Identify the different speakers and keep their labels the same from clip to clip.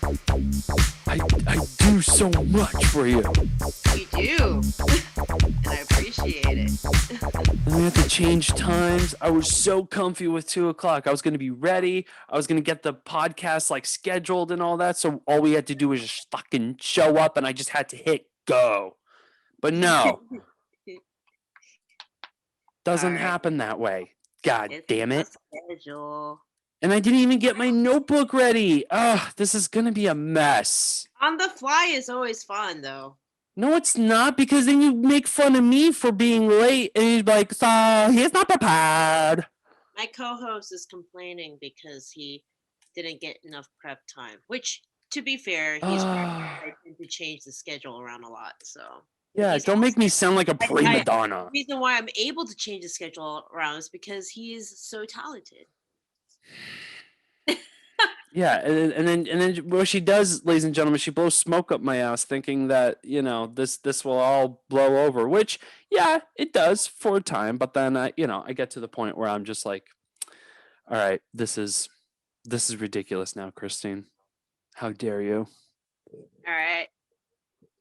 Speaker 1: I do so much for you.
Speaker 2: You do. And I appreciate it.
Speaker 1: And we had to change times. I was so comfy with 2 o'clock. I was going to be ready. I was going to get the podcast like scheduled and all that. So all we had to do was just fucking show up and I just had to hit go. But no, doesn't happen that way. God damn it.
Speaker 2: Schedule.
Speaker 1: And I didn't even get my notebook ready. Ugh, this is going to be a mess.
Speaker 2: On the fly is always fun, though.
Speaker 1: No, it's not, because then you make fun of me for being late and you're like, so he's not prepared.
Speaker 2: My co-host is complaining because he didn't get enough prep time, which, to be fair, he's trying to change the schedule around a lot. So
Speaker 1: yeah, don't make me sound like a prima donna.
Speaker 2: The reason why I'm able to change the schedule around is because he's so talented.
Speaker 1: Yeah, and then what she does, ladies and gentlemen, she blows smoke up my ass, thinking that this will all blow over. Which, yeah, it does for a time, but then I get to the point where I'm just like, all right, this is ridiculous now, Christine. How dare you?
Speaker 2: All right,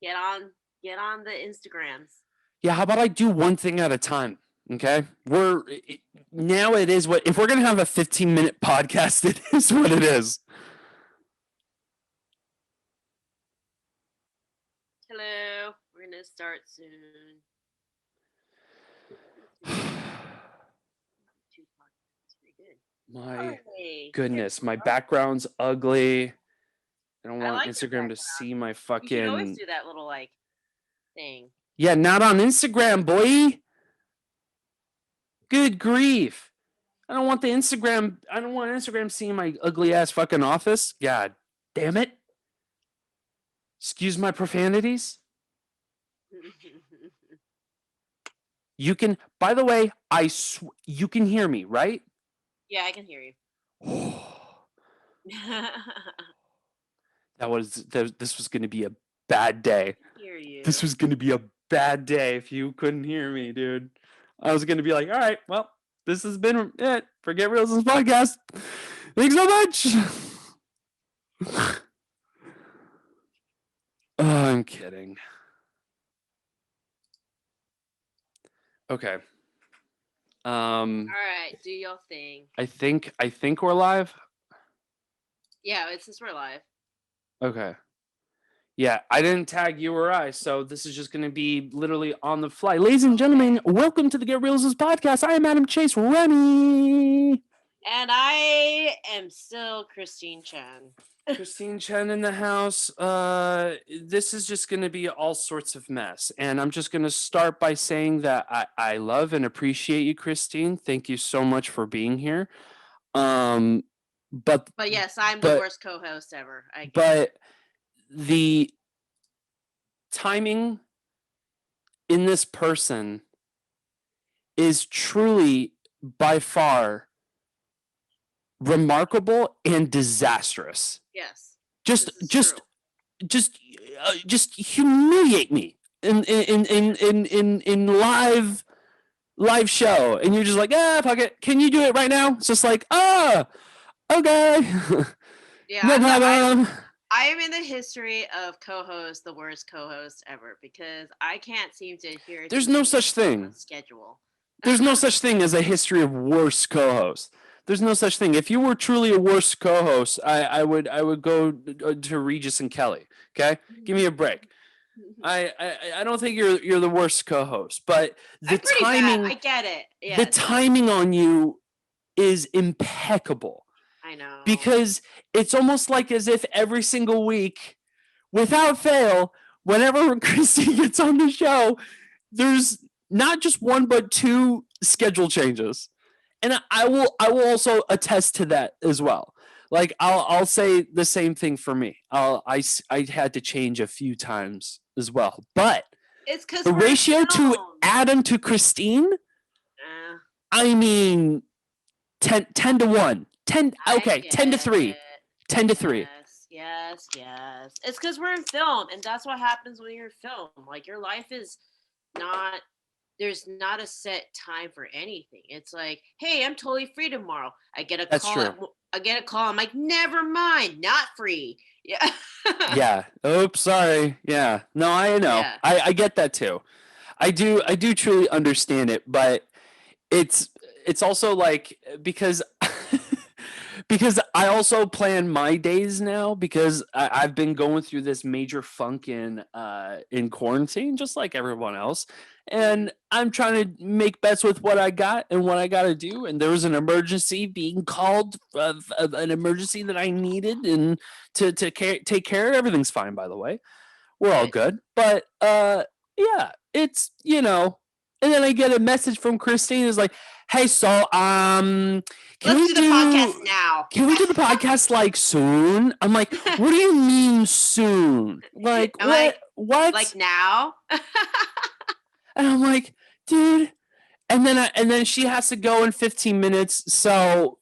Speaker 2: get on the Instagrams.
Speaker 1: Yeah, how about I do one thing at a time? Okay, it is what, if we're gonna have a 15-minute podcast, it is what it is.
Speaker 2: Hello, we're gonna start soon.
Speaker 1: My goodness, my background's ugly. I don't want Instagram to see my fucking.
Speaker 2: You always do that little like thing.
Speaker 1: Yeah, not on Instagram, boy. Good grief. I don't want Instagram seeing my ugly ass fucking office. God damn it. Excuse my profanities. You can, by the way, you can hear me, right?
Speaker 2: Yeah, I can hear you.
Speaker 1: This was going to be a bad day.
Speaker 2: I hear you.
Speaker 1: This was going to be a bad day if you couldn't hear me, dude. I was going to be like, all right, well, this has been it for Get Reelisms podcast. Thanks so much. Oh, I'm kidding. Okay.
Speaker 2: All right, do your thing.
Speaker 1: I think we're live.
Speaker 2: Yeah, it says we're live.
Speaker 1: Okay. Yeah, I didn't tag you or I, so this is just going to be literally on the fly. Ladies and gentlemen, welcome to the Get Reelisms podcast. I am Adam Chase Remy.
Speaker 2: And I am still Christine Chen.
Speaker 1: Christine Chen in the house. This is just going to be all sorts of mess. And I'm just going to start by saying that I love and appreciate you, Christine. Thank you so much for being here. But
Speaker 2: yes, I'm the worst co-host ever.
Speaker 1: But the timing in this person is truly by far remarkable and disastrous.
Speaker 2: Yes.
Speaker 1: Just humiliate me in live show, and you're just like, fuck it. Can you do it right now? It's just like, okay.
Speaker 2: Yeah. No problem. I am in the history of co-host the worst co-host ever, because I can't seem to adhere.
Speaker 1: There's no such thing.
Speaker 2: Schedule.
Speaker 1: There's no such thing as a history of worst co-host. There's no such thing. If you were truly a worst co-host, I would go to Regis and Kelly. Okay, give me a break. I don't think you're the worst co-host, but the timing.
Speaker 2: Bad. I get it. Yeah,
Speaker 1: the timing on you is impeccable.
Speaker 2: I know.
Speaker 1: Because it's almost like as if every single week, without fail, whenever Christy gets on the show, there's not just one but two schedule changes. And I will also attest to that as well. Like I'll say the same thing for me. I had to change a few times as well. But
Speaker 2: it's because
Speaker 1: the ratio to Adam to Christine, I mean 10 to 1. 10 okay, 10 to 3. 10 to 3.
Speaker 2: Yes. It's because we're in film, and that's what happens when you're in film. Like, your life is not, there's not a set time for anything. It's like, hey, I'm totally free tomorrow. I get a call. I'm like, never mind, not free. Yeah.
Speaker 1: Yeah. Oops, sorry. Yeah. No, I know.
Speaker 2: Yeah.
Speaker 1: I get that too. I do truly understand it, but it's it's also like because because I also plan my days now because I've been going through this major funk in quarantine, just like everyone else. And I'm trying to make bets with what I got and what I got to do. And there was an emergency being called, an emergency that I needed, and to take care of. Everything's fine, by the way. We're all
Speaker 2: Good.
Speaker 1: good. But yeah, it's And then I get a message from Christine is like, "Hey, so can
Speaker 2: Let's
Speaker 1: we
Speaker 2: do the podcast now.
Speaker 1: can we do the podcast like soon?" I'm like, "What do you mean soon? Like
Speaker 2: I'm like,
Speaker 1: what?"
Speaker 2: now?
Speaker 1: And I'm like, "Dude." And then she has to go in 15 minutes. So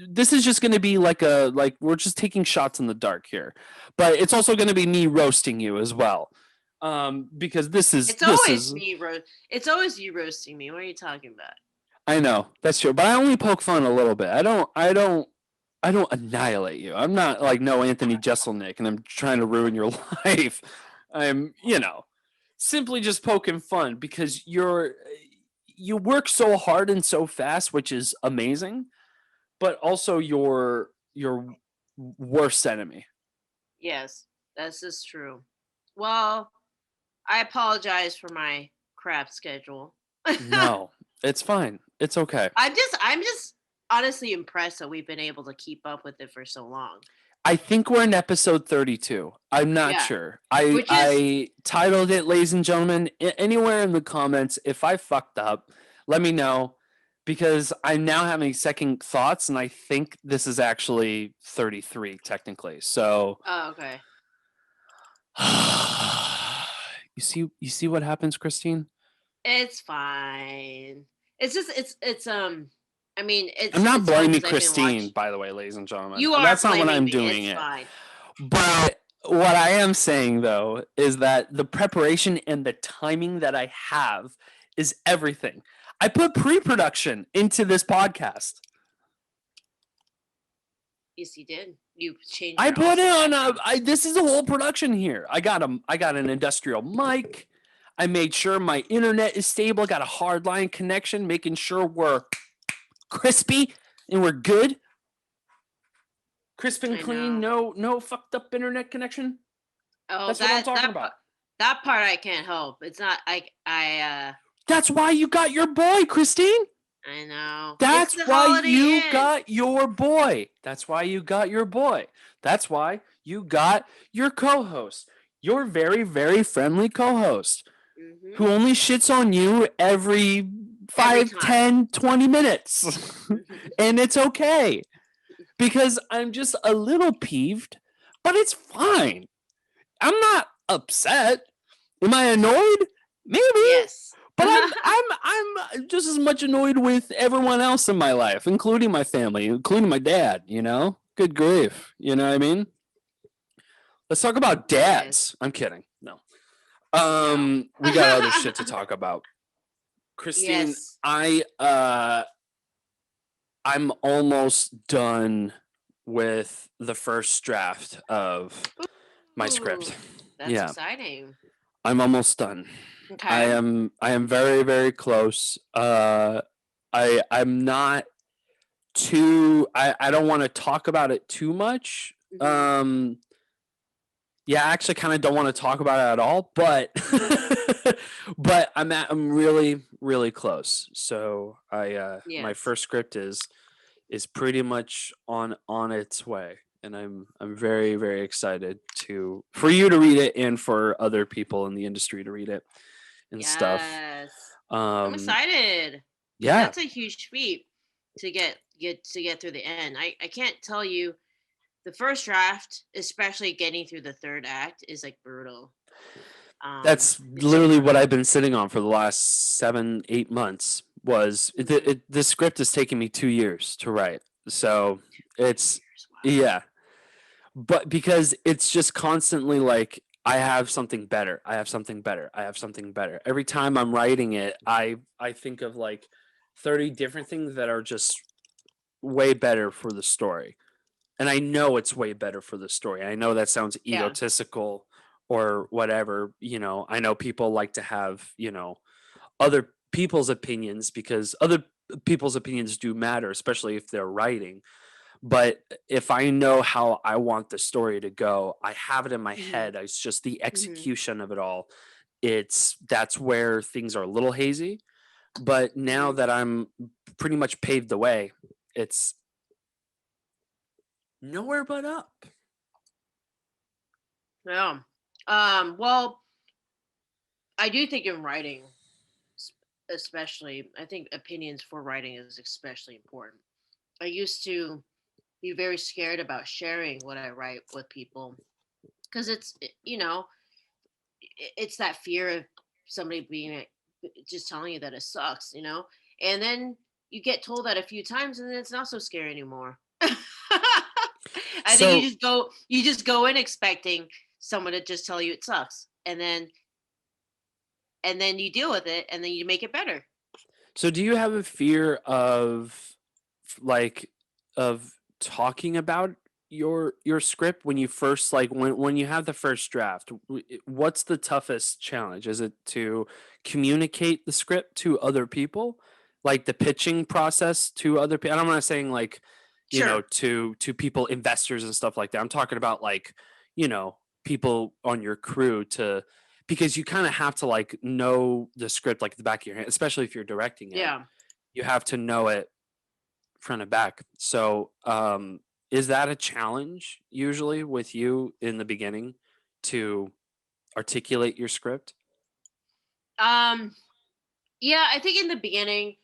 Speaker 1: this is just gonna be like we're just taking shots in the dark here, but it's also gonna be me roasting you as well, because
Speaker 2: It's always you roasting me. What are you talking about?
Speaker 1: I know that's true, but I only poke fun a little bit. I don't annihilate you. I'm not like no Anthony Jeselnik, and I'm trying to ruin your life. I'm simply just poking fun because you work so hard and so fast, which is amazing, but also your worst enemy.
Speaker 2: Yes, this is true. Well, I apologize for my crap schedule.
Speaker 1: No, it's fine. It's okay.
Speaker 2: I'm just honestly impressed that we've been able to keep up with it for so long.
Speaker 1: I think we're in episode 32. I'm not
Speaker 2: Yeah.
Speaker 1: sure. I
Speaker 2: Which is
Speaker 1: I titled it, ladies and gentlemen. Anywhere in the comments, if I fucked up, let me know because I'm now having second thoughts, and I think this is actually 33 technically. So
Speaker 2: oh, okay.
Speaker 1: you see what happens, Christine?
Speaker 2: It's fine. It's just I mean,
Speaker 1: I'm not
Speaker 2: it's fun
Speaker 1: blaming
Speaker 2: because I've been
Speaker 1: Christine,
Speaker 2: watching.
Speaker 1: by the way, ladies and gentlemen.
Speaker 2: You are
Speaker 1: That's not what
Speaker 2: blaming
Speaker 1: I'm
Speaker 2: me.
Speaker 1: doing
Speaker 2: It's
Speaker 1: it.
Speaker 2: fine.
Speaker 1: But what I am saying though is that the preparation and the timing that I have is everything. I put pre-production into this podcast.
Speaker 2: Yes, you did. You changed
Speaker 1: I
Speaker 2: your
Speaker 1: put it
Speaker 2: awesome
Speaker 1: on
Speaker 2: background.
Speaker 1: this is a whole production here. I got an industrial mic. I made sure my internet is stable. I got a hard line connection, making sure we're crispy and we're good. Crisp and
Speaker 2: I
Speaker 1: clean,
Speaker 2: know.
Speaker 1: no fucked up internet connection.
Speaker 2: Oh,
Speaker 1: That's what I'm talking about.
Speaker 2: That part I can't help. It's not.
Speaker 1: That's why you got your boy, Christine.
Speaker 2: I know. It's
Speaker 1: That's
Speaker 2: the
Speaker 1: why
Speaker 2: Holiday
Speaker 1: you
Speaker 2: Inn.
Speaker 1: got your boy. That's why you got your boy. That's why you got your co-host. Your very, very friendly co-host who only shits on you every 5, 10, 20 minutes. And it's okay. Because I'm just a little peeved, but it's fine. I'm not upset. Am I annoyed? Maybe.
Speaker 2: Yes.
Speaker 1: But I'm just as much annoyed with everyone else in my life, including my family, including my dad, Good grief. You know what I mean? Let's talk about dads. I'm kidding. No. We got other shit to talk about. Christine,
Speaker 2: Yes.
Speaker 1: I'm almost done with the first draft of my script.
Speaker 2: That's exciting.
Speaker 1: I'm almost done.
Speaker 2: Okay.
Speaker 1: I am very, very close. I'm not too I don't want to talk about it too much. Yeah, I actually kind of don't want to talk about it at all, but but I'm really, really close. So my first script is pretty much on its way, and I'm very, very excited for you to read it and for other people in the industry to read it and stuff.
Speaker 2: I'm excited.
Speaker 1: Yeah,
Speaker 2: that's a huge feat to get through the end. I can't tell you, the first draft, especially getting through the third act, is like brutal.
Speaker 1: That's literally what I've been sitting on for the last 7-8 months. This script has taken me 2 years to write, so it's yeah, but because it's just constantly like I have something better, I have something better, I have something better. Every time I'm writing it, I think of like 30 different things that are just way better for the story. and I know it's way better for the story. I know that sounds
Speaker 2: Yeah.
Speaker 1: egotistical or whatever, I know people like to have, other people's opinions because other people's opinions do matter, especially if they're writing. But if I know how I want the story to go, I have it in my
Speaker 2: Hmm.
Speaker 1: head. It's just the
Speaker 2: Hmm.
Speaker 1: execution of it all. That's where things are a little hazy. But now
Speaker 2: Hmm.
Speaker 1: that I'm pretty much paved the way, it's nowhere but up.
Speaker 2: Yeah. Well, I do think in writing, especially, I think opinions for writing is especially important. I used to be very scared about sharing what I write with people because it's that fear of somebody being just telling you that it sucks, and then you get told that a few times, and then it's not so scary anymore. I think
Speaker 1: So
Speaker 2: you just go in expecting someone to just tell you it sucks, and then you deal with it, and then you make it better.
Speaker 1: So do you have a fear of like of talking about your script when you first like when you have the first draft? What's the toughest challenge? Is it to communicate the script to other people? Like the pitching process to other people? I'm not saying like,
Speaker 2: Sure.
Speaker 1: to people, investors and stuff like that. I'm talking about like, people on your crew to because you kind of have to like know the script like the back of your hand, especially if you're directing it.
Speaker 2: Yeah.
Speaker 1: You have to know it front and back. So, is that a challenge usually with you in the beginning to articulate your script?
Speaker 2: Um. Yeah, I think in the beginning,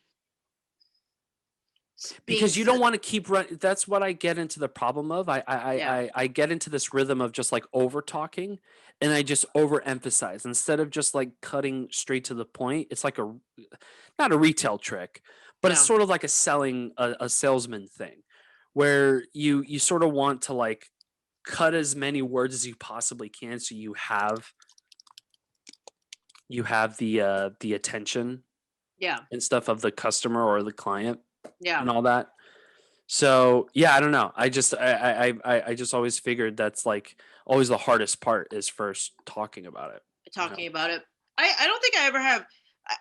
Speaker 2: being
Speaker 1: Because you don't
Speaker 2: sus-
Speaker 1: want to keep running. That's what I get into the problem of.
Speaker 2: yeah,
Speaker 1: I get into this rhythm of just like over talking, and I just overemphasize instead of just like cutting straight to the point. It's like a not a retail trick, but it's
Speaker 2: no,
Speaker 1: sort of like a salesman thing, where you sort of want to like cut as many words as you possibly can, so you have the attention
Speaker 2: yeah,
Speaker 1: and stuff of the customer or the client
Speaker 2: yeah.
Speaker 1: and all that. So yeah, I don't know. I just always figured that's like always the hardest part is first talking about it.
Speaker 2: Talking about it. I don't think I ever have.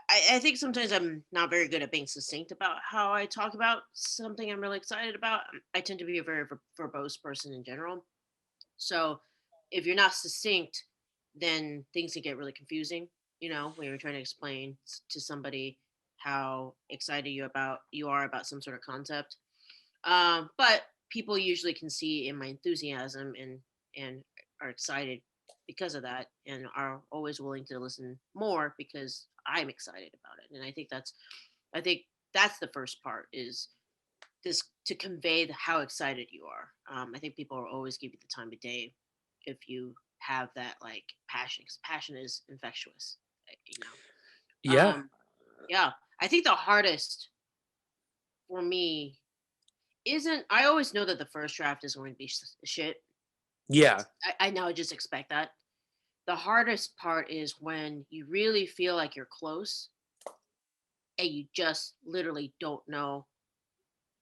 Speaker 2: I think sometimes I'm not very good at being succinct about how I talk about something I'm really excited about. I tend to be a very verbose person in general. So if you're not succinct, then things can get really confusing. When you're trying to explain to somebody how excited you are about some sort of concept. But people usually can see in my enthusiasm and are excited because of that, and are always willing to listen more because I'm excited about it. And I think that's the first part is this to convey how excited you are. I think people will always give you the time of day if you have that like passion, because passion is infectious. uh, You know.
Speaker 1: Yeah,
Speaker 2: Yeah. I think the hardest for me isn't. I always know that the first draft is going to be shit.
Speaker 1: yeah,
Speaker 2: I now just expect that. The hardest part is when you really feel like you're close and you just literally don't know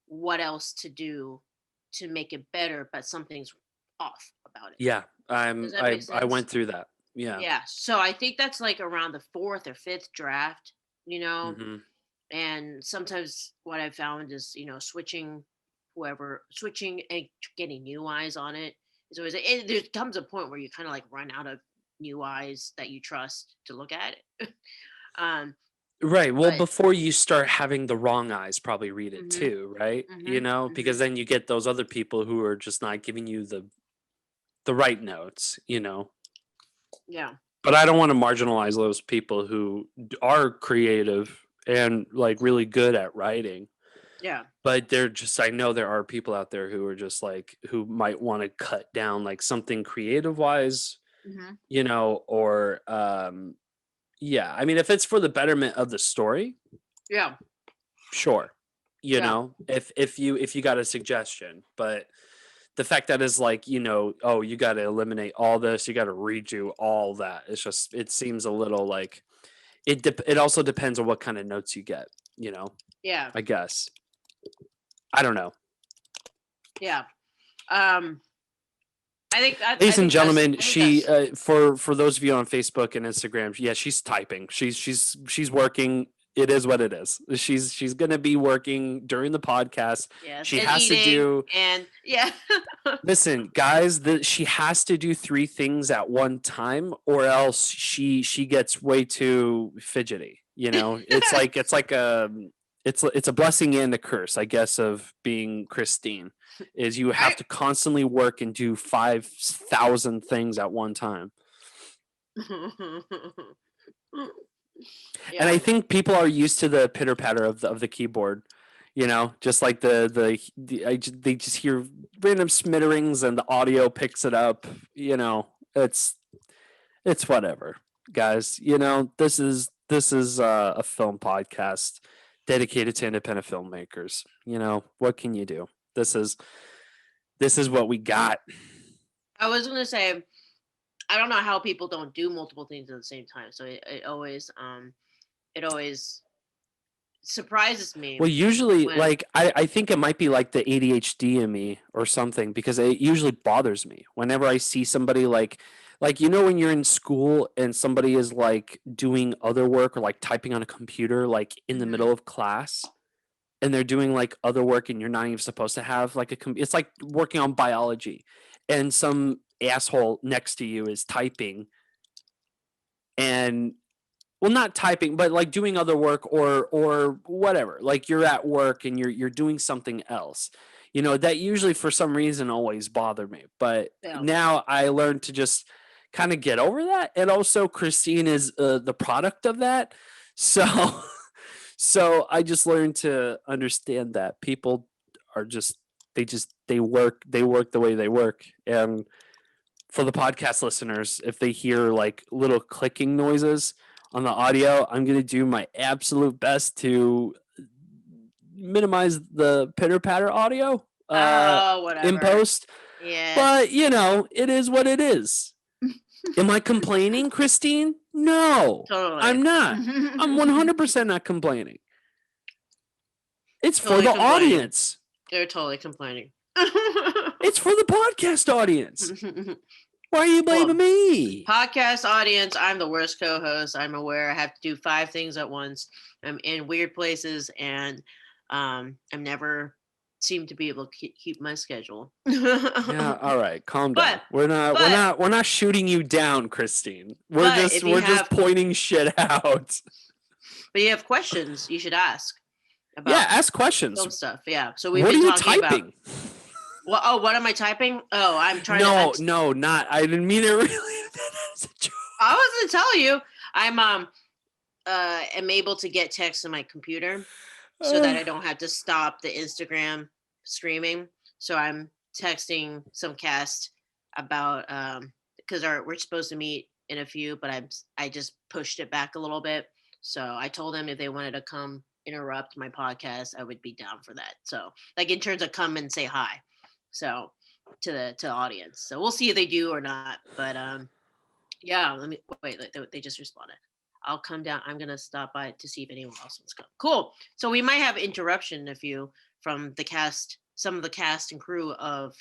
Speaker 2: what else to do to make it better, but something's off about it.
Speaker 1: yeah.
Speaker 2: Does that
Speaker 1: I
Speaker 2: make
Speaker 1: I
Speaker 2: sense?
Speaker 1: went through that. Yeah.
Speaker 2: Yeah. So I think that's like around the fourth or fifth draft, you know,
Speaker 1: Hmm.
Speaker 2: and sometimes what I've found is, switching and getting new eyes on it is always, there comes a point where you kind of like run out of new eyes that you trust to look at it. um,
Speaker 1: Right. Well,
Speaker 2: but
Speaker 1: before you start having the wrong eyes probably read it
Speaker 2: hmm.
Speaker 1: too, right?
Speaker 2: Hmm.
Speaker 1: Because
Speaker 2: Hmm.
Speaker 1: then you get those other people who are just not giving you the right notes.
Speaker 2: Yeah.
Speaker 1: But I don't want to marginalize those people who are creative and like really good at writing.
Speaker 2: Yeah.
Speaker 1: But they're just I know there are people out there who are just like who might want to cut down like something creative wise,
Speaker 2: Hmm.
Speaker 1: or yeah, I mean if it's for the betterment of the story,
Speaker 2: Yeah.
Speaker 1: sure.
Speaker 2: Yeah.
Speaker 1: If you got a suggestion, but the fact that is like, oh, you got to eliminate all this, you got to redo all that. It's just it seems a little like it also depends on what kind of notes you get,
Speaker 2: Yeah.
Speaker 1: I guess. I don't know.
Speaker 2: Yeah. I think
Speaker 1: Ladies and gentlemen, she
Speaker 2: that's-
Speaker 1: for those of you on Facebook and Instagram, yeah, she's typing. She's working. It is what it is. She's gonna be working during the podcast.
Speaker 2: yes,
Speaker 1: She
Speaker 2: and
Speaker 1: has to
Speaker 2: eating,
Speaker 1: do.
Speaker 2: and yeah.
Speaker 1: Listen, guys, she has to do 3 things at one time, or else she gets way too fidgety. You know, it's like it's a blessing and a curse, I guess, of being Christine. Is you have
Speaker 2: I,
Speaker 1: to constantly work and do 5,000 things at one time. And I
Speaker 2: yeah.
Speaker 1: think people are used to the pitter patter of the keyboard, you know, just like they just hear random smitterings and the audio picks it up. You know, it's whatever, guys. You know, this is a film podcast dedicated to independent filmmakers. You know, what can you do? This is what we got.
Speaker 2: I was gonna say, I don't know how people don't do multiple things at the same time. So it always surprises me
Speaker 1: Well, usually,
Speaker 2: when.
Speaker 1: like, I think it might be like the ADHD in me or something because it usually bothers me whenever I see somebody like you know when you're in school and somebody is like doing other work or like typing on a computer like in the
Speaker 2: Mhm.
Speaker 1: middle of class and they're doing like other work and you're not even supposed to have like it's like working on biology and some asshole next to you is typing and well not typing but like doing other work or whatever like you're at work and you're doing something else, you know, that usually for some reason always bothered me, but
Speaker 2: Yeah.
Speaker 1: now I learned to just kind of get over that, and also Christine is the product of that, so so I just learned to understand that people are just they work the way they work. And for the podcast listeners, if they hear like little clicking noises on the audio, I'm going to do my absolute best to minimize the pitter patter audio
Speaker 2: Oh,
Speaker 1: in
Speaker 2: whatever.
Speaker 1: post.
Speaker 2: Yes.
Speaker 1: But, you know, it is what it is. Am I complaining, Christine? No,
Speaker 2: Totally.
Speaker 1: I'm not. I'm 100% not complaining. It's for
Speaker 2: Totally
Speaker 1: the
Speaker 2: complaining.
Speaker 1: audience.
Speaker 2: They're totally complaining.
Speaker 1: It's for the podcast audience. Why are you blaming me?
Speaker 2: Podcast audience, I'm the worst co-host. I'm aware I have to do 5 things at once. I'm in weird places, and I'm never seem to be able to keep my schedule.
Speaker 1: Yeah, all right, calm down.
Speaker 2: But
Speaker 1: We're not shooting you down, Christine. We're
Speaker 2: but
Speaker 1: just
Speaker 2: if you
Speaker 1: we're just
Speaker 2: have
Speaker 1: pointing shit out.
Speaker 2: but you have questions, you should ask
Speaker 1: Yeah,
Speaker 2: about
Speaker 1: ask questions.
Speaker 2: film stuff. Yeah. So we've
Speaker 1: What are
Speaker 2: been
Speaker 1: you
Speaker 2: talking about.
Speaker 1: typing?
Speaker 2: Well, what am I typing? Oh, I'm trying to.
Speaker 1: No, not. I didn't mean it really. As a joke.
Speaker 2: I was gonna tell you, I'm am able to get text on my computer so that I don't have to stop the Instagram streaming. So I'm texting some cast about because we're supposed to meet in a few, but I just pushed it back a little bit. So I told them if they wanted to come interrupt my podcast, I would be down for that. So like in terms of come and say hi. So to the audience. So we'll see if they do or not. But yeah, let me wait. They just responded. I'll come down. I'm gonna stop by to see if anyone else wants to come. Cool. So we might have interruption if you from the cast, some of the cast and crew of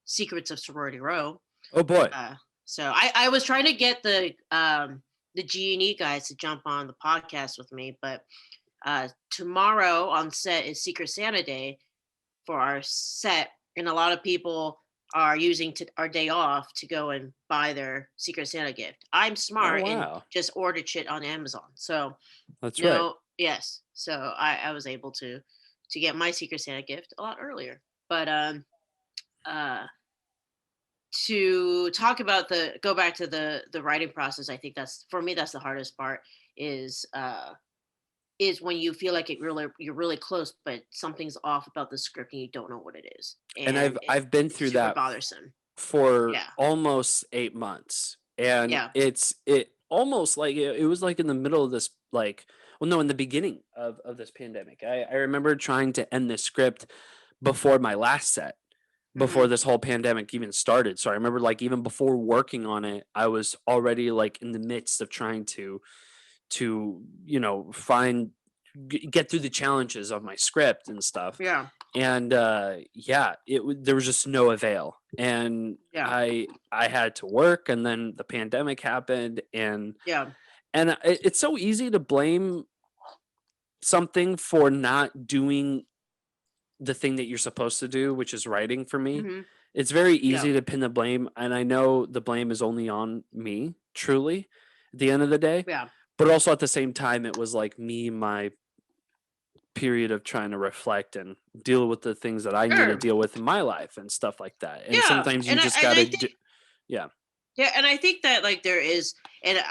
Speaker 2: Secrets of Sorority Row.
Speaker 1: Oh boy.
Speaker 2: So I was trying to get the G&E guys to jump on the podcast with me, but tomorrow on set is Secret Santa Day for our set, and a lot of people are using our day off to go and buy their Secret Santa gift. I'm smart and just ordered shit on Amazon. So
Speaker 1: that's right.
Speaker 2: Yes. So I was able to get my Secret Santa gift a lot earlier. But to talk about go back to the writing process, I think that's for me that's the hardest part is when you feel like you're really close, but something's off about the script and you don't know what it is.
Speaker 1: And I've been through that
Speaker 2: bothersome
Speaker 1: for almost 8 months, and it almost like it was like in the middle of this in the beginning of this pandemic. I remember trying to end this script before my last set, before this whole pandemic even started. So I remember like even before working on it, I was already like in the midst of trying to get through the challenges of my script and stuff.
Speaker 2: Yeah.
Speaker 1: and yeah, there was just no avail, and
Speaker 2: Yeah.
Speaker 1: I had to work, and then the pandemic happened,
Speaker 2: Yeah.
Speaker 1: and it's so easy to blame something for not doing the thing that you're supposed to do, which is writing for me.
Speaker 2: Hmm.
Speaker 1: It's very
Speaker 2: Yeah.
Speaker 1: easy to pin the blame, and I know the blame is only on me, truly, at the end of the day.
Speaker 2: Yeah.
Speaker 1: But also at the same time, it was like me, my period of trying to reflect and deal with the things that I need to
Speaker 2: Sure.
Speaker 1: deal with in my life and stuff like that. And
Speaker 2: Yeah.
Speaker 1: sometimes you
Speaker 2: And
Speaker 1: just
Speaker 2: I
Speaker 1: gotta
Speaker 2: think,
Speaker 1: do, yeah.
Speaker 2: yeah, and I think that like there is, and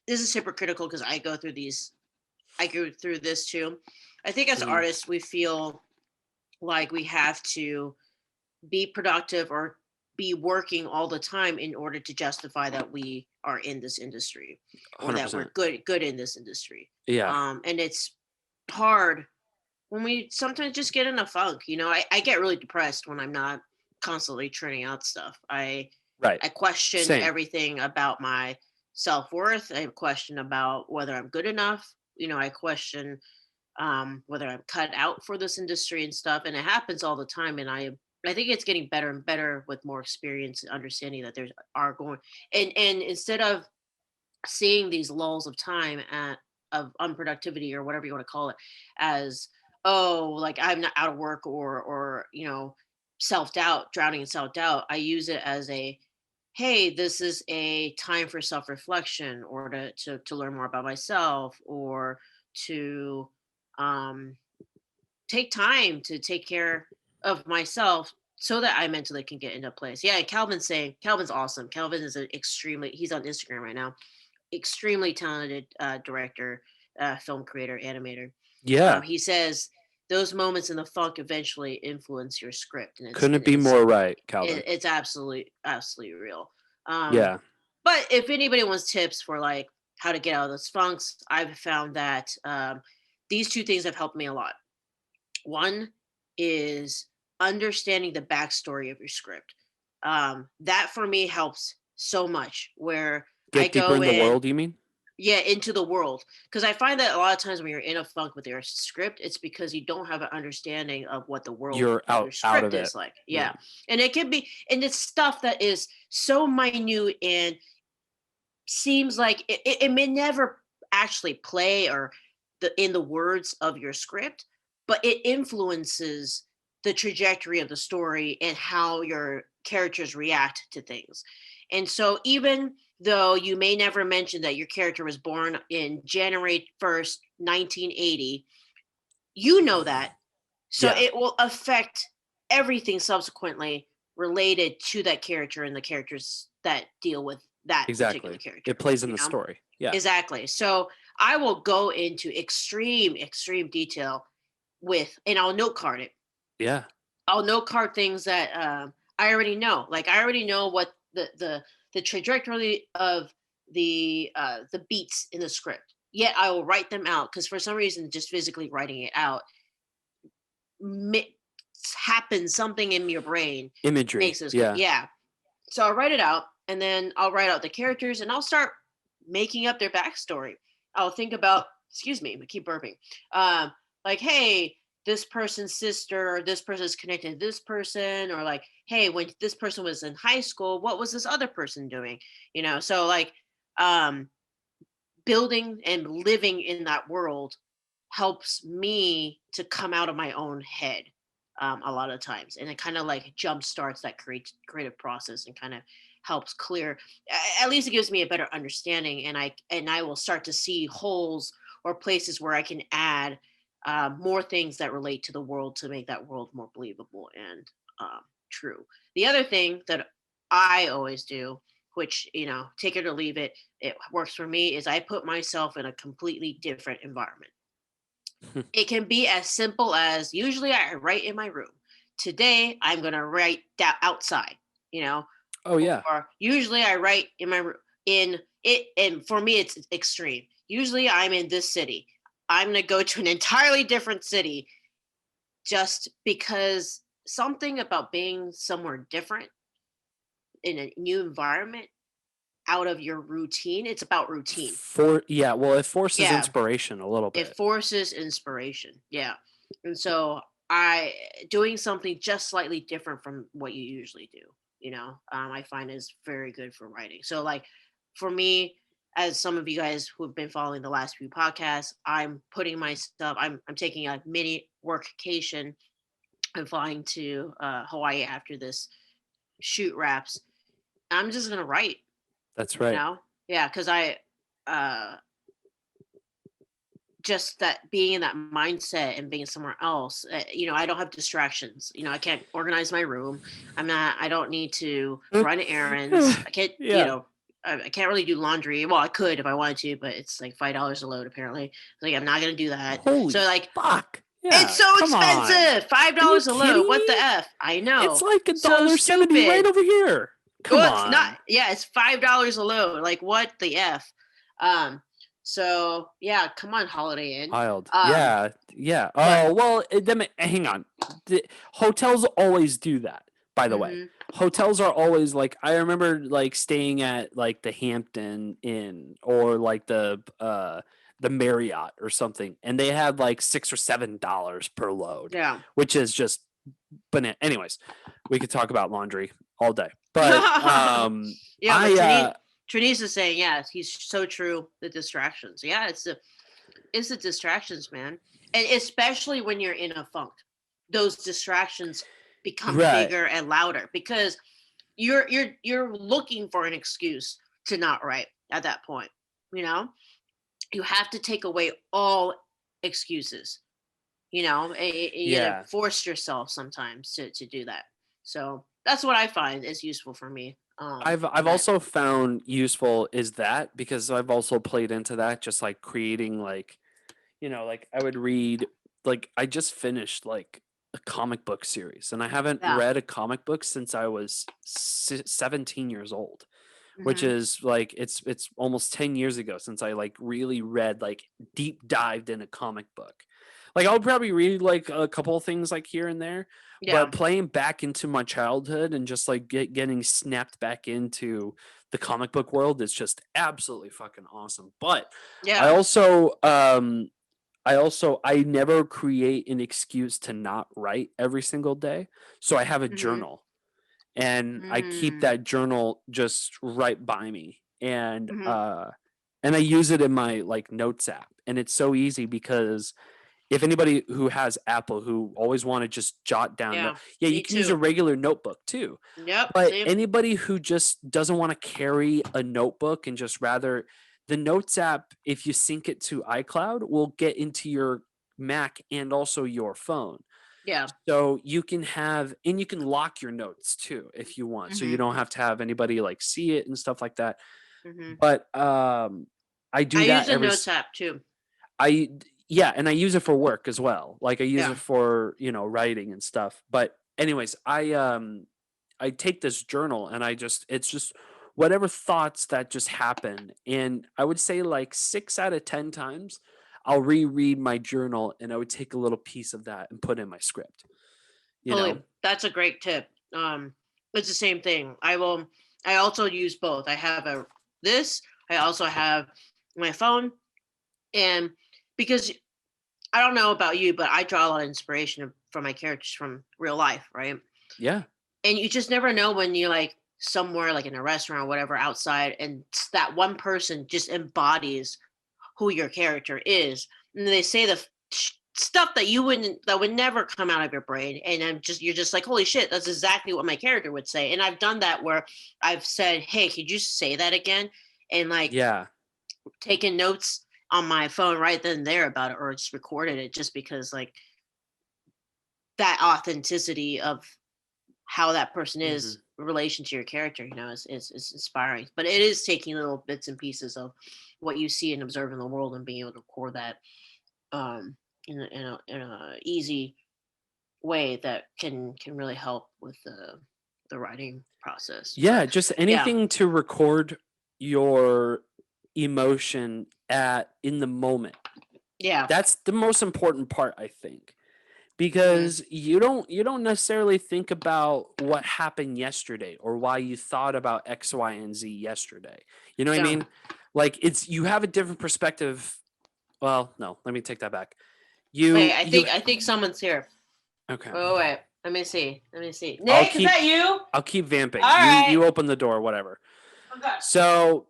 Speaker 2: this is hypocritical because I go through this too. I think as
Speaker 1: Mhm.
Speaker 2: artists, we feel like we have to be productive or be working all the time in order to justify that we are in this industry or that we're
Speaker 1: 100%.
Speaker 2: good in this industry.
Speaker 1: Yeah.
Speaker 2: And it's hard when we sometimes just get in a funk. I get really depressed when I'm not constantly churning out stuff.
Speaker 1: Right.
Speaker 2: I question
Speaker 1: Same.
Speaker 2: everything about my self-worth. I question about whether I'm good enough. I question whether I'm cut out for this industry and stuff. And it happens all the time. And I think it's getting better and better with more experience and understanding that there's are going and instead of seeing these lulls of time of unproductivity or whatever you want to call it as, oh, like I'm not out of work or self-doubt, drowning in self-doubt. I use it as a, hey, this is a time for self-reflection or to learn more about myself or to um take time to take care of myself so that I mentally can get into place. Yeah, Calvin's awesome. Calvin is an extremely he's on Instagram right now. Extremely talented director, film creator, animator.
Speaker 1: Yeah.
Speaker 2: He says those moments in the funk eventually influence your script, and
Speaker 1: Couldn't be more right, Calvin.
Speaker 2: it's absolutely real. Um,
Speaker 1: Yeah.
Speaker 2: but if anybody wants tips for like how to get out of those funks, I've found that these two things have helped me a lot. One is understanding the backstory of your script. That for me helps so much. Where I
Speaker 1: Get deeper
Speaker 2: go
Speaker 1: in the
Speaker 2: in,
Speaker 1: world, you mean?
Speaker 2: yeah, into the world, because I find that a lot of times when you're in a funk with your script, it's because you don't have an understanding of what the world
Speaker 1: You're
Speaker 2: of your
Speaker 1: out of
Speaker 2: script
Speaker 1: it.
Speaker 2: is like.
Speaker 1: Yeah.
Speaker 2: Yeah, and it can be, and it's stuff that is so minute and seems like it may never actually play or in the words of your script, but it influences the trajectory of the story and how your characters react to things. And so even though you may never mention that your character was born in January 1st, 1980, you know that. So
Speaker 1: Yeah.
Speaker 2: it will affect everything subsequently related to that character and the characters that deal with that particular
Speaker 1: Exactly.
Speaker 2: character,
Speaker 1: It plays in
Speaker 2: you
Speaker 1: the
Speaker 2: know?
Speaker 1: story. Yeah.
Speaker 2: Exactly. So I will go into extreme detail and I'll note card it.
Speaker 1: Yeah.
Speaker 2: I'll note card things that I already know. Like I already know what the trajectory of the beats in the script. Yet I will write them out because for some reason, just physically writing it out happens something in your brain
Speaker 1: Imagery.
Speaker 2: makes this
Speaker 1: Yeah.
Speaker 2: yeah. So I'll write it out and then I'll write out the characters and I'll start making up their backstory. I'll think about, excuse me, I keep burping. Like, hey, this person's sister or this person's connected to this person, or like, hey, when this person was in high school, what was this other person doing? So like um building and living in that world helps me to come out of my own head a lot of times, and it kind of like jump starts that creative process and kind of helps clear. At least it gives me a better understanding, and I will start to see holes or places where I can add more things that relate to the world to make that world more believable and true. The other thing that I always do, which take it or leave it, it works for me, is I put myself in a completely different environment. It can be as simple as usually I write in my room. Today I'm going to write outside, you know,
Speaker 1: Oh yeah.
Speaker 2: or usually I write in my in it, and for me it's extreme. Usually I'm in this city. I'm going to go to an entirely different city just because something about being somewhere different in a new environment out of your routine. It's about routine.
Speaker 1: Well, it forces
Speaker 2: Yeah,
Speaker 1: inspiration a little
Speaker 2: it
Speaker 1: bit.
Speaker 2: forces inspiration. Yeah. And so I doing something just slightly different from what you usually do, I find is very good for writing. So like for me, as some of you guys who have been following the last few podcasts, I'm putting my stuff, I'm taking a mini workcation and flying to Hawaii after this shoot wraps. I'm just gonna write,
Speaker 1: That's
Speaker 2: you
Speaker 1: right.
Speaker 2: know? Yeah, because uh just that being in that mindset and being somewhere else, I don't have distractions. I can't organize my room. I don't need to run errands. I can't,
Speaker 1: Yeah.
Speaker 2: I can't really do laundry. Well, I could if I wanted to, but it's like $5 a load apparently. Like I'm not gonna do that.
Speaker 1: Holy
Speaker 2: So like
Speaker 1: fuck.
Speaker 2: it's
Speaker 1: Yeah.
Speaker 2: so
Speaker 1: Come on.
Speaker 2: expensive. five
Speaker 1: Are you
Speaker 2: dollars a load.
Speaker 1: kidding
Speaker 2: What the
Speaker 1: me?
Speaker 2: F? I
Speaker 1: It's
Speaker 2: know.
Speaker 1: like
Speaker 2: So
Speaker 1: $1.70 right
Speaker 2: stupid.
Speaker 1: over here. Come
Speaker 2: Well, it's not.
Speaker 1: on.
Speaker 2: Yeah, it's $5 a load. Like what the F? Um, so yeah, come on, Holiday Inn.
Speaker 1: Wild.
Speaker 2: Um,
Speaker 1: Yeah. Yeah.
Speaker 2: but
Speaker 1: Oh, well, hang on. Hotels always do that, by the way.
Speaker 2: mhm,
Speaker 1: Hotels are always like, I remember like staying at like the Hampton Inn or like the Marriott or something, and they had like $6 or $7 per load,
Speaker 2: yeah.
Speaker 1: which is just banana. Anyways, we could talk about laundry all day. But
Speaker 2: Yeah, but Trinice is saying, yeah, he's so true. The distractions. Yeah, it's the distractions, man. And especially when you're in a funk, those distractions become
Speaker 1: right.
Speaker 2: bigger and louder because you're looking for an excuse to not write at that point. You know, you have to take away all excuses. You gotta
Speaker 1: Yeah.
Speaker 2: force yourself sometimes to do that. So that's what I find is useful for me.
Speaker 1: I've
Speaker 2: That
Speaker 1: also found useful is that because I've also played into that, just like creating like, like I would read, like I just finished like a comic book series, and I haven't
Speaker 2: yeah.
Speaker 1: read a comic book since I was 17 years old, which
Speaker 2: Hmm.
Speaker 1: is like it's almost 10 years ago since I like really read, like deep dived in a comic book. Like I would probably read like a couple of things like here and there,
Speaker 2: Yeah.
Speaker 1: but playing back into my childhood and just like getting snapped back into the comic book world is just absolutely fucking awesome. But I
Speaker 2: Yeah.
Speaker 1: also I never create an excuse to not write every single day. So I have a
Speaker 2: Hmm.
Speaker 1: journal, and I keep
Speaker 2: Mm.
Speaker 1: that journal just right by me.
Speaker 2: Hmm.
Speaker 1: And I use it in my like notes app. And it's so easy because if anybody who has Apple who always want to just jot down
Speaker 2: Yeah.
Speaker 1: yeah, you
Speaker 2: Me
Speaker 1: can use a
Speaker 2: too.
Speaker 1: regular notebook too.
Speaker 2: Yep.
Speaker 1: But
Speaker 2: Same.
Speaker 1: anybody who just doesn't want to carry a notebook and just rather the notes app, if you sync it to iCloud, will get into your Mac and also your phone.
Speaker 2: Yeah.
Speaker 1: So you can have, and you can lock your notes too if you want. So you
Speaker 2: Hmm.
Speaker 1: don't have to have anybody like see it and stuff like that.
Speaker 2: Hmm.
Speaker 1: But I
Speaker 2: I
Speaker 1: do
Speaker 2: use
Speaker 1: that
Speaker 2: a notes app too.
Speaker 1: I yeah, and I use it for work as well. Like I use
Speaker 2: Yeah.
Speaker 1: it for, writing and stuff. But anyways, I take this journal and it's just whatever thoughts that just happen. And I would say like 6 out of 10 times I'll reread my journal and I would take a little piece of that and put in my script, you know?
Speaker 2: Totally. That's a great tip. It's the same thing. I also use both. I have this. I also have my phone, and because I don't know about you, but I draw a lot of inspiration from my characters from real life, right?
Speaker 1: Yeah.
Speaker 2: And you just never know when you're like somewhere, like in a restaurant or whatever, outside, and that one person just embodies who your character is, and they say the stuff that would never come out of your brain, and you're just like, holy shit, that's exactly what my character would say. And I've done that where I've said, hey, could you say that again, and like
Speaker 1: Yeah.
Speaker 2: taken notes on my phone right then and there about it, or just recorded it, just because like that authenticity of how that person
Speaker 1: Mhm.
Speaker 2: is in relation to your character, is inspiring. But it is taking little bits and pieces of what you see and observe in the world and being able to record that um, in a easy way that can really help with the writing process.
Speaker 1: Yeah,
Speaker 2: But
Speaker 1: just
Speaker 2: yeah,
Speaker 1: anything to record your emotion at in the moment.
Speaker 2: yeah,
Speaker 1: That's the most important part, I think.
Speaker 2: hmm,
Speaker 1: Because you don't necessarily think about what happened yesterday or why you thought about X, Y, and Z yesterday. You know what I
Speaker 2: yeah.
Speaker 1: mean? Like you have a different perspective. Well, no, let me take that back.
Speaker 2: Wait,
Speaker 1: You
Speaker 2: I think someone's here.
Speaker 1: Okay.
Speaker 2: Oh wait, let me see.
Speaker 1: I'll
Speaker 2: Nick, is that you?
Speaker 1: I'll keep vamping.
Speaker 2: All right.
Speaker 1: You open the door, whatever.
Speaker 2: Okay.
Speaker 1: So,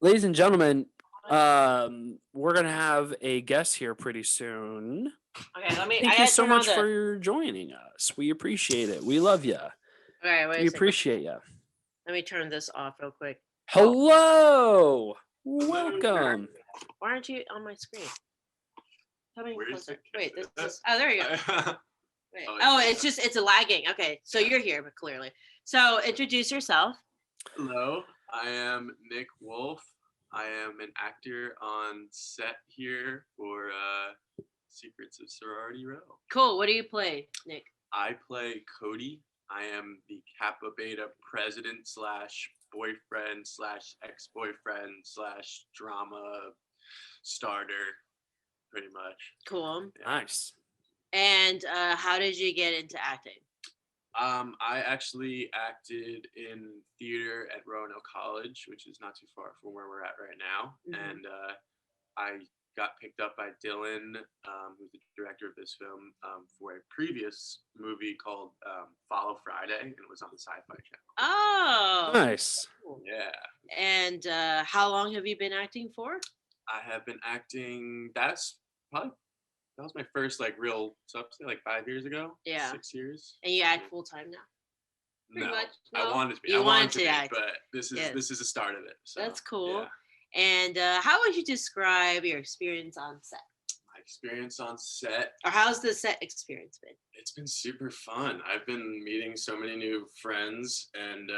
Speaker 1: ladies and gentlemen, we're gonna have a guest here pretty soon.
Speaker 2: Okay, let me.
Speaker 1: Thank
Speaker 2: I
Speaker 1: you
Speaker 2: gotta
Speaker 1: so
Speaker 2: turn on
Speaker 1: much for joining us. We appreciate it. We love you.
Speaker 2: Okay, wait
Speaker 1: We
Speaker 2: a second.
Speaker 1: appreciate you.
Speaker 2: Let me turn this off real quick.
Speaker 1: Hello. Welcome.
Speaker 2: Why aren't you on my screen? Tell me
Speaker 3: Where is
Speaker 2: closer.
Speaker 3: it?
Speaker 2: Wait, this is. Oh, there you go. Wait.
Speaker 3: Oh,
Speaker 2: Oh,
Speaker 3: it's
Speaker 2: it's lagging. Okay, so you're here, but clearly. So introduce yourself.
Speaker 3: Hello, I am Nick Wolf. I am an actor on set here for Secrets of Sorority Row.
Speaker 2: Cool. What do you play, Nick?
Speaker 3: I play Cody. I am the Kappa Beta president slash boyfriend slash ex-boyfriend slash drama starter, pretty much.
Speaker 2: Cool.
Speaker 1: Nice.
Speaker 2: And how did you get into acting?
Speaker 3: I actually acted in theater at Roanoke College, which is not too far from where we're at right now.
Speaker 2: Mhm.
Speaker 3: And I got picked up by Dylan, who's the director of this film, for a previous movie called Follow Friday, and it was on the Sci-Fi Channel.
Speaker 2: Oh.
Speaker 1: Nice.
Speaker 2: Cool.
Speaker 3: Yeah.
Speaker 2: And how long have you been acting for?
Speaker 3: I have been acting. That was my first real substance, 5 years ago.
Speaker 2: Yeah.
Speaker 3: 6 years.
Speaker 2: And you act full time now? Pretty
Speaker 3: No,
Speaker 2: much,
Speaker 3: I
Speaker 2: no?
Speaker 3: wanted to be.
Speaker 2: You
Speaker 3: I wanted
Speaker 2: wanted
Speaker 3: to
Speaker 2: to
Speaker 3: be,
Speaker 2: act.
Speaker 3: but this is
Speaker 2: Yes.
Speaker 3: this is a start of it. So,
Speaker 2: That's cool.
Speaker 3: yeah.
Speaker 2: And how would you describe your experience on set?
Speaker 3: My experience on set,
Speaker 2: Or how's the set experience been?
Speaker 3: it's been super fun. I've been meeting so many new friends and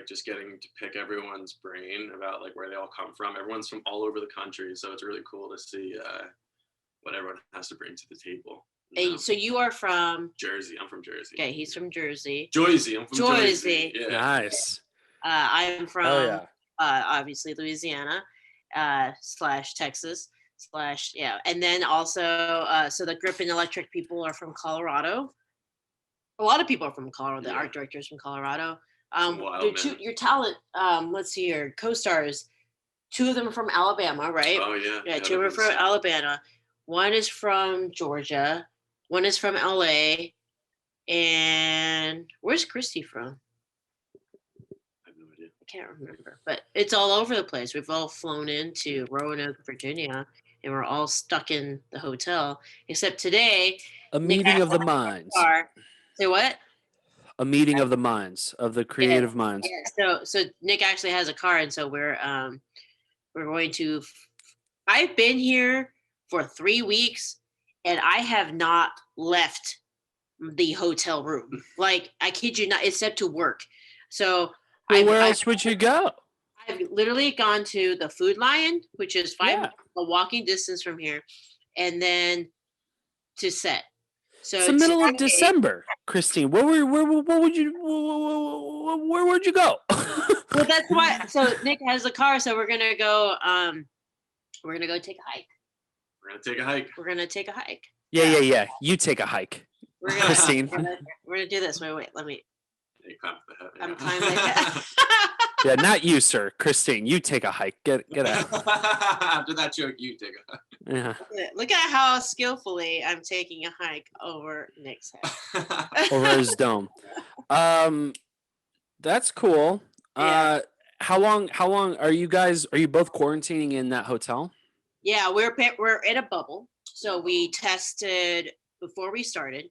Speaker 3: just getting to pick everyone's brain about where they all come from. Everyone's from all over the country, so it's really cool to see what everyone has to bring to the table.
Speaker 2: And so you are from
Speaker 3: Jersey. I'm from Jersey.
Speaker 2: Okay, he's from Jersey.
Speaker 3: Jersey. I'm from
Speaker 2: Jersey.
Speaker 3: Jersey. Yeah.
Speaker 1: Nice.
Speaker 2: I'm from
Speaker 1: Oh yeah.
Speaker 2: obviously Louisiana / Texas / and then also so the Grip and Electric people are from Colorado. A lot of people are from Colorado. The
Speaker 3: Yeah.
Speaker 2: art directors from Colorado.
Speaker 3: Some wild men.
Speaker 2: Your talent. Let's see, your co-stars. 2 of them are from Alabama, right?
Speaker 3: Oh yeah.
Speaker 2: Yeah, 2 are from Alabama. 1 is from Georgia. 1 is from LA. And where's Christy from?
Speaker 3: I have no idea.
Speaker 2: I can't remember, but it's all over the place. We've all flown into Roanoke, Virginia, and we're all stuck in the hotel. Except today,
Speaker 1: A
Speaker 2: Nick
Speaker 1: meeting of the
Speaker 2: actually has a
Speaker 1: minds.
Speaker 2: car. Say what?
Speaker 1: A meeting of the minds, of the creative minds.
Speaker 2: Yeah. So Nick actually has a car, and so we're going to. I've been here for 3 weeks, and I have not left the hotel room. I kid you not, except to work. So
Speaker 1: Well, where else would you go?
Speaker 2: I've literally gone to the Food Lion, which is 5
Speaker 1: Yeah.
Speaker 2: minutes, a walking distance from here, and then to set. So
Speaker 1: It's the middle of
Speaker 2: today-
Speaker 1: December, Christine. Where would you go?
Speaker 2: Well, that's why. So Nick has a car, so we're gonna go. We're gonna go take a hike.
Speaker 3: We're gonna take a hike.
Speaker 2: We're gonna take a hike.
Speaker 1: Yeah. You take a hike,
Speaker 2: We're gonna,
Speaker 1: Christine.
Speaker 2: We're gonna do this. Wait. Let me.
Speaker 3: Hey, climb the head.
Speaker 2: I'm climbing. the head.
Speaker 1: Yeah, not you, sir. Christine, you take a hike. Get out.
Speaker 3: After that joke, you take a
Speaker 1: Yeah.
Speaker 2: Look at how skillfully I'm taking a hike over Nick's head.
Speaker 1: Over his dome. That's cool.
Speaker 2: Yeah.
Speaker 1: How long are you both quarantining in that hotel?
Speaker 2: Yeah, we're in a bubble. So we tested before we started.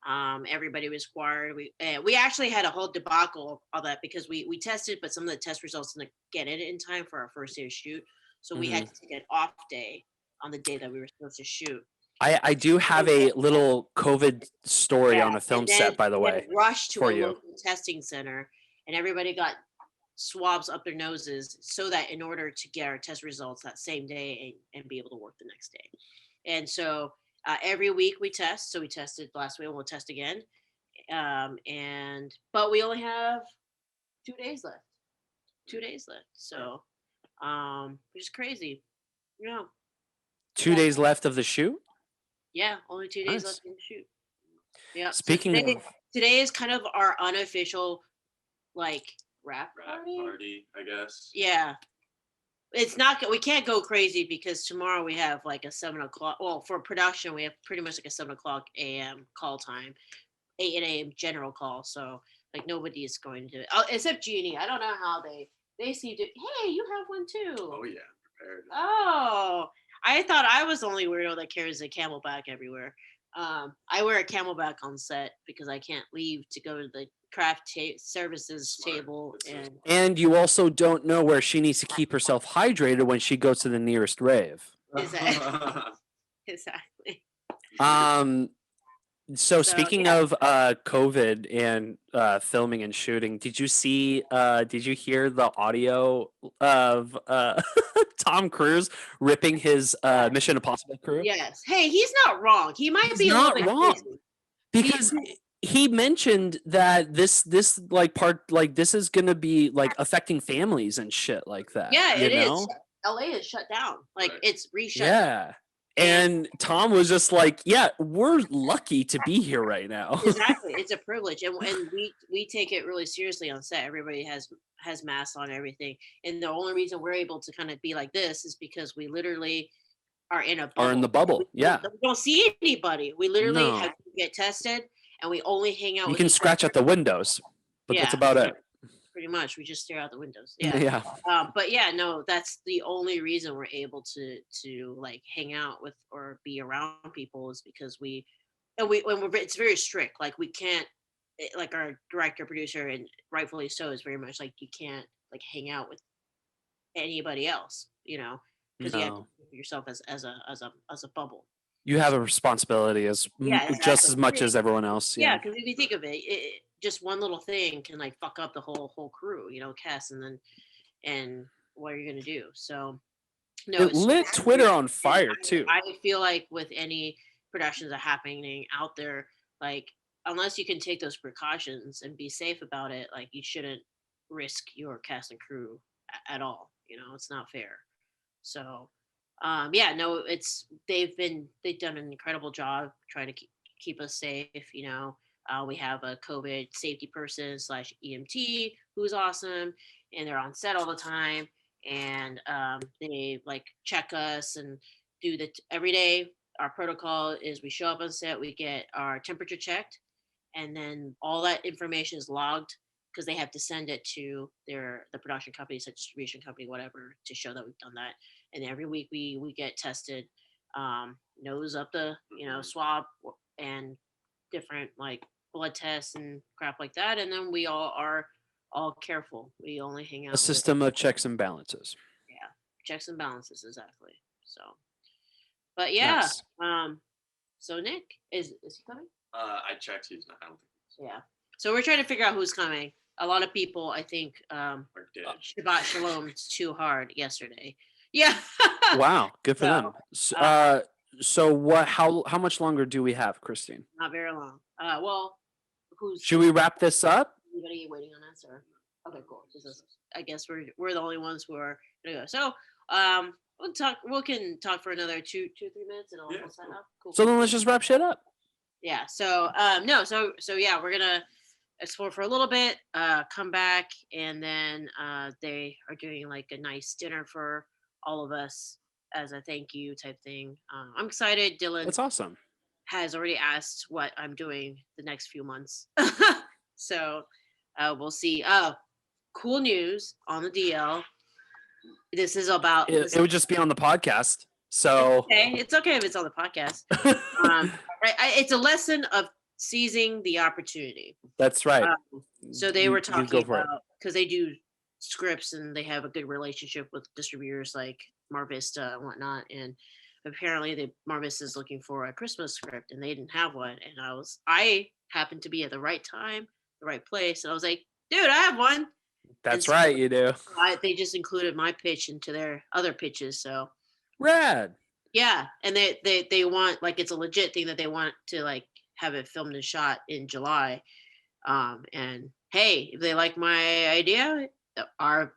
Speaker 2: Everybody was quarantined. We actually had a whole debacle of that because we tested, but some of the test results didn't get it in time for our first day of shoot. So we had to take an off day on the day that we were supposed to shoot.
Speaker 1: I do have a little COVID story on a film set, by the way.
Speaker 2: Rushed to
Speaker 1: for
Speaker 2: a
Speaker 1: you.
Speaker 2: local testing center, and everybody got swabs up their noses so that in order to get our test results that same day and be able to work the next day. And so every week we test. So we tested last week and we'll test again. But we only have 2 days left. 2 days left. So which is crazy. Yeah.
Speaker 1: 2 days left of the shoot?
Speaker 2: Yeah, only 2 days
Speaker 1: Nice.
Speaker 2: left in the shoot. Yeah.
Speaker 1: Speaking
Speaker 2: so
Speaker 1: of
Speaker 2: today is kind of our unofficial wrap
Speaker 3: rap
Speaker 2: party.
Speaker 3: party, I guess.
Speaker 2: Yeah. it's not. We can't go crazy because tomorrow we have like a 7 o'clock. Well, for production, we have pretty much like a 7 o'clock a.m. call time, 8 a.m. general call. So like nobody is going to do it except Jeannie. I don't know how they seem to. Hey, you have one too.
Speaker 3: Oh yeah, prepared.
Speaker 2: Oh, I thought I was the only weirdo that carries a Camelback everywhere. I wear a Camelback on set because I can't leave to go to the craft services
Speaker 3: Smart.
Speaker 2: table
Speaker 3: That's
Speaker 1: And you also don't know where she needs to keep herself hydrated when she goes to the nearest rave.
Speaker 2: Exactly.
Speaker 1: So
Speaker 2: So,
Speaker 1: speaking
Speaker 2: yeah.
Speaker 1: of COVID and filming and shooting, did you hear the audio of Tom Cruise ripping his Mission Impossible crew?
Speaker 2: Yes. Hey, he's not wrong. He might
Speaker 1: He's
Speaker 2: be a little
Speaker 1: not
Speaker 2: bit
Speaker 1: wrong.
Speaker 2: crazy.
Speaker 1: Because he mentioned that this like part like this is gonna be like affecting families and shit like that.
Speaker 2: Yeah,
Speaker 1: you
Speaker 2: it is.
Speaker 1: know?
Speaker 2: LA is shut down. Like
Speaker 3: Right.
Speaker 2: it's re-shut.
Speaker 1: Yeah. And Tom was just like, yeah, we're lucky to be here right now.
Speaker 2: Exactly. It's a privilege. And we take it really seriously on set. Everybody has masks on, everything. And the only reason we're able to kind of be like this is because we literally are in a bubble.
Speaker 1: Are in the bubble. Yeah.
Speaker 2: We don't see anybody. We literally
Speaker 1: No.
Speaker 2: have to get tested and we only hang out
Speaker 1: You
Speaker 2: with
Speaker 1: can
Speaker 2: each
Speaker 1: scratch
Speaker 2: other.
Speaker 1: at the windows, but that's about it.
Speaker 2: Pretty much. We just stare out the windows. Yeah.
Speaker 1: Yeah.
Speaker 2: But yeah, no, that's the only reason we're able to like hang out with or be around people is because it's very strict. Like we can't, like our director, producer, and rightfully so is very much like you can't like hang out with anybody else, because you have to
Speaker 1: No.
Speaker 2: think of yourself as a bubble.
Speaker 1: You have a responsibility as
Speaker 2: Yeah,
Speaker 1: just as
Speaker 2: exactly.
Speaker 1: much as everyone else.
Speaker 2: Yeah,
Speaker 1: Yeah.
Speaker 2: because if you think of it, just one little thing can like fuck up the whole crew, cast, and what are you gonna do? So no,
Speaker 1: It lit Twitter on fire too.
Speaker 2: I feel like with any productions that are happening out there, like unless you can take those precautions and be safe about it, like you shouldn't risk your cast and crew at all. It's not fair. So yeah, no, they've done an incredible job trying to keep us safe. We have a COVID safety person / EMT who's awesome, and they're on set all the time, and they like check us and do every day. Our protocol is we show up on set, we get our temperature checked, and then all that information is logged because they have to send it to the production company, such distribution company, whatever, to show that we've done that. And every week we get tested, nose up the swab and different like blood tests and crap like that, and then we all are all careful. We only hang out.
Speaker 1: A system of checks and balances.
Speaker 2: Yeah, checks and balances, exactly. So, but yeah,
Speaker 1: Nice.
Speaker 2: so Nick is he coming?
Speaker 3: I checked. He's not. I don't think.
Speaker 2: Yeah. So we're trying to figure out who's coming. A lot of people, I think,
Speaker 3: Are dead.
Speaker 2: Shabbat Shalom too hard yesterday. Yeah.
Speaker 1: Wow, good for them. So what? How much longer do we have, Christine?
Speaker 2: Not very long. Well,
Speaker 1: Should we wrap this up?
Speaker 2: Anybody waiting on us or? Okay, cool. I guess we're the only ones who are gonna go. So we can talk for another 2-3 minutes and I'll sign up. Cool.
Speaker 1: So then let's just wrap shit up.
Speaker 2: Yeah. So so yeah, we're gonna explore for a little bit, come back, and then they are doing like a nice dinner for all of us as a thank you type thing. I'm excited. Dylan
Speaker 1: That's awesome.
Speaker 2: has already asked what I'm doing the next few months. So we'll see. Cool news on the DL. This is about
Speaker 1: It would just be on the podcast. So
Speaker 2: it's okay if it's on the podcast. It's a lesson of seizing the opportunity.
Speaker 1: That's right.
Speaker 2: So they were talking about, because they do scripts and they have a good relationship with distributors like Mar Vista and whatnot, and apparently Mar Vista is looking for a Christmas script and they didn't have one, and I happened to be at the right time, the right place, and I was like, dude, I have one.
Speaker 1: That's right, you do.
Speaker 2: They just included my pitch into their other pitches, so
Speaker 1: rad.
Speaker 2: Yeah, and they want, like, it's a legit thing that they want to like have it filmed and shot in July. And hey, if they like my idea,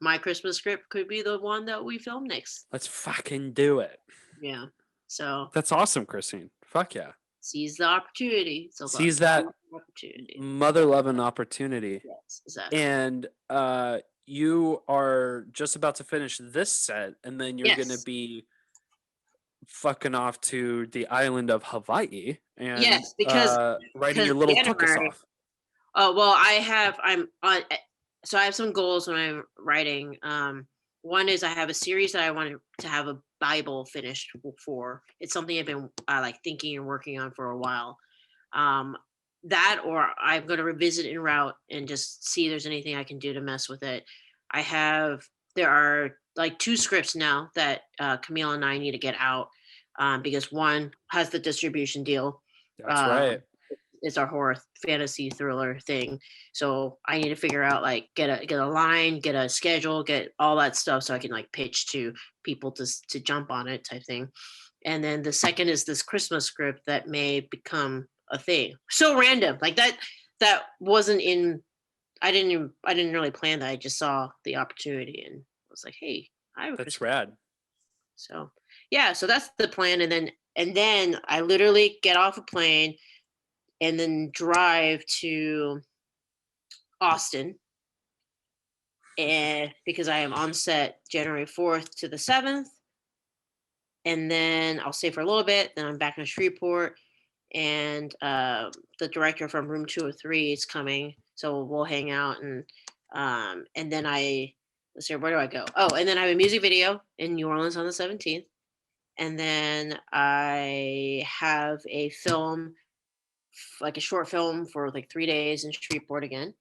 Speaker 2: my Christmas script could be the one that we film next.
Speaker 1: Let's fucking do it.
Speaker 2: Yeah. So
Speaker 1: that's awesome, Christine. Fuck yeah.
Speaker 2: Seize the opportunity.
Speaker 1: Seize that
Speaker 2: opportunity.
Speaker 1: Mother loving opportunity.
Speaker 2: Yes, exactly.
Speaker 1: And you are just about to finish this set, and then you're gonna
Speaker 2: Yes.
Speaker 1: be fucking off to the island of Hawaii and
Speaker 2: Yes, because
Speaker 1: writing your little tuckus
Speaker 2: January.
Speaker 1: off.
Speaker 2: Oh well, I'm on. So I have some goals when I'm writing. One is I have a series that I want to have a Bible finished for. It's something I've been like thinking and working on for a while. That, or I'm going to revisit en route and just see if there's anything I can do to mess with it. There are like 2 scripts now that Camille and I need to get out, because one has the distribution deal.
Speaker 1: That's right.
Speaker 2: It's our horror fantasy thriller thing. So I need to figure out, like, get a line, get a schedule, get all that stuff so I can like pitch to people to jump on it type thing. And then the second is this Christmas script that may become a thing. So random. Like that wasn't in I didn't really plan that. I just saw the opportunity and was like, hey, I have a
Speaker 1: That's
Speaker 2: Christmas.
Speaker 1: rad.
Speaker 2: So yeah, so that's the plan. And then I literally get off a plane and then drive to Austin, and because I am on set January 4th to the 7th, and then I'll stay for a little bit. Then I'm back in Shreveport, and the director from Room 203 is coming, so we'll hang out, and then let's see, where do I go? Oh, and then I have a music video in New Orleans on the 17th, and then I have a film, like a short film for like 3 days in Shreveport again,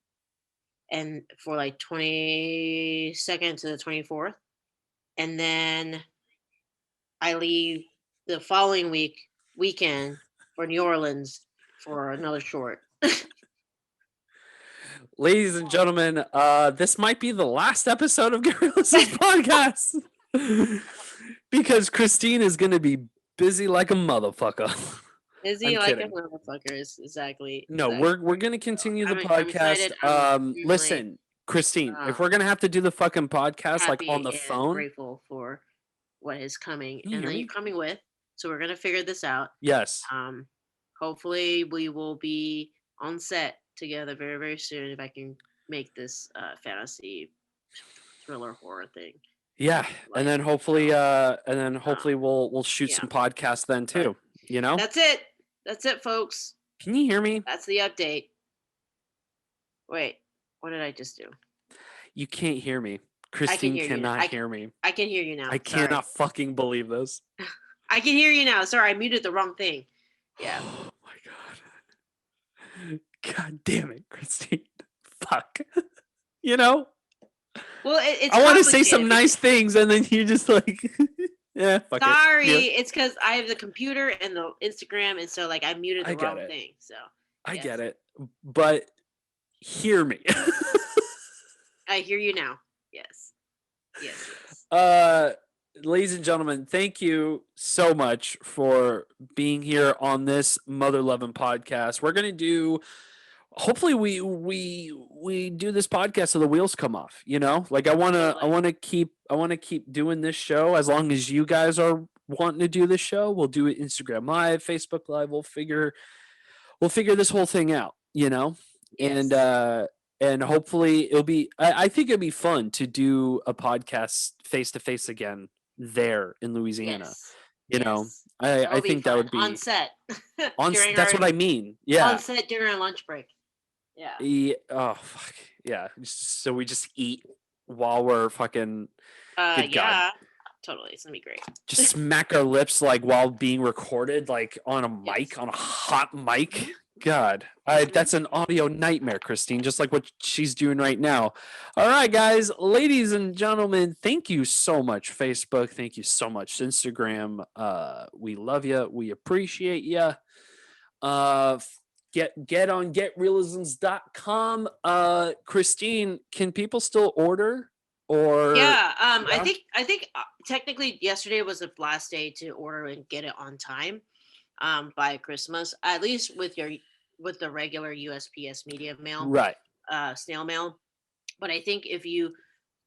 Speaker 2: and for like 22nd to the 24th, and then I leave the following weekend for New Orleans for another short.
Speaker 1: Ladies and gentlemen, this might be the last episode of Reelisms podcast because Christine is going to be busy like a motherfucker.
Speaker 2: Is he
Speaker 1: I'm
Speaker 2: like
Speaker 1: kidding.
Speaker 2: a motherfucker? Exactly.
Speaker 1: No, we're going to continue the
Speaker 2: I'm
Speaker 1: podcast.
Speaker 2: excited. I'm
Speaker 1: Listen, Christine, if we're going to have to do the fucking podcast like on the
Speaker 2: happy and
Speaker 1: phone,
Speaker 2: grateful for what is coming,
Speaker 1: Can you
Speaker 2: and
Speaker 1: hear
Speaker 2: that
Speaker 1: me?
Speaker 2: you're coming with. So we're gonna figure this out.
Speaker 1: yes,
Speaker 2: Hopefully we will be on set together very, very soon if I can make this fantasy thriller horror thing.
Speaker 1: yeah, and then hopefully, we'll shoot
Speaker 2: yeah.
Speaker 1: some podcasts then too. You know,
Speaker 2: That's it, folks.
Speaker 1: can you hear me?
Speaker 2: That's the update. Wait, what did I just do?
Speaker 1: You can't hear me. Christine
Speaker 2: hear you now.
Speaker 1: cannot hear me.
Speaker 2: I can hear you now.
Speaker 1: I cannot fucking believe this.
Speaker 2: I can hear you now. Sorry, I muted the wrong thing. Yeah.
Speaker 1: Oh my god. God damn it, Christine. Fuck. You know?
Speaker 2: Well, it's
Speaker 1: I want to say
Speaker 2: complicated
Speaker 1: some nice things and then you just like yeah, fuck
Speaker 2: Sorry,
Speaker 1: it.
Speaker 2: it's because I have the computer and the Instagram, and so like I muted the wrong thing. So
Speaker 1: I
Speaker 2: yes.
Speaker 1: get it. But hear me.
Speaker 2: I hear you now. Yes. Yes.
Speaker 1: Ladies and gentlemen, thank you so much for being here on this Mother Loving podcast. We're gonna do. Hopefully, we do this podcast so the wheels come off. You know, like I wanna keep doing this show as long as you guys are wanting to do this show. We'll do it Instagram Live, Facebook Live. We'll figure this whole thing out. You know,
Speaker 2: Yes.
Speaker 1: and hopefully it'll be. I think it'd be fun to do a podcast face to face again there in Louisiana.
Speaker 2: Yes.
Speaker 1: You know, I think that would be
Speaker 2: on set.
Speaker 1: that's what I mean. Yeah.
Speaker 2: On set during our lunch break. Yeah.
Speaker 1: Oh fuck. Yeah. So we just eat while we're fucking good
Speaker 2: yeah.
Speaker 1: God.
Speaker 2: Totally. It's gonna be great.
Speaker 1: Just smack our lips like while being recorded, like on a mic, on a hot mic. God, that's an audio nightmare, Christine, just like what she's doing right now. All right, guys, ladies and gentlemen, thank you so much, Facebook. Thank you so much, Instagram. We love you. We appreciate you. Get on getrealisms.com. Christine, can people still order? Or
Speaker 2: yeah, I think technically yesterday was the last day to order and get it on time. By Christmas, at least with the regular USPS media mail,
Speaker 1: right?
Speaker 2: Snail mail. But I think if you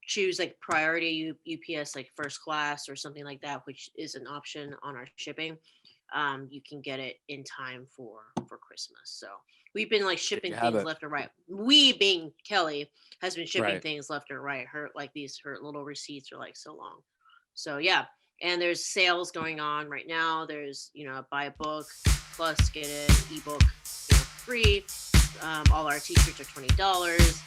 Speaker 2: choose like priority UPS, like first class or something like that, which is an option on our shipping, you can get it in time for Christmas. So We've been like shipping
Speaker 1: you have
Speaker 2: things
Speaker 1: it.
Speaker 2: left and right. We being Kelly has been shipping
Speaker 1: Right.
Speaker 2: things left and right. Her little receipts are like so long. So yeah. And there's sales going on right now. There's, buy a book plus get an ebook, free. All our t-shirts are $20.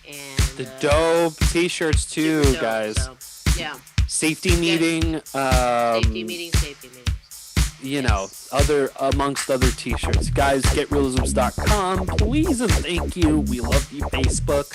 Speaker 2: And
Speaker 1: The dope t-shirts too,
Speaker 2: super dope,
Speaker 1: guys.
Speaker 2: so, yeah.
Speaker 1: Safety meeting.
Speaker 2: Safety meetings.
Speaker 1: Amongst other t-shirts. Guys, getrealisms.com. Please and thank you. We love you, Facebook.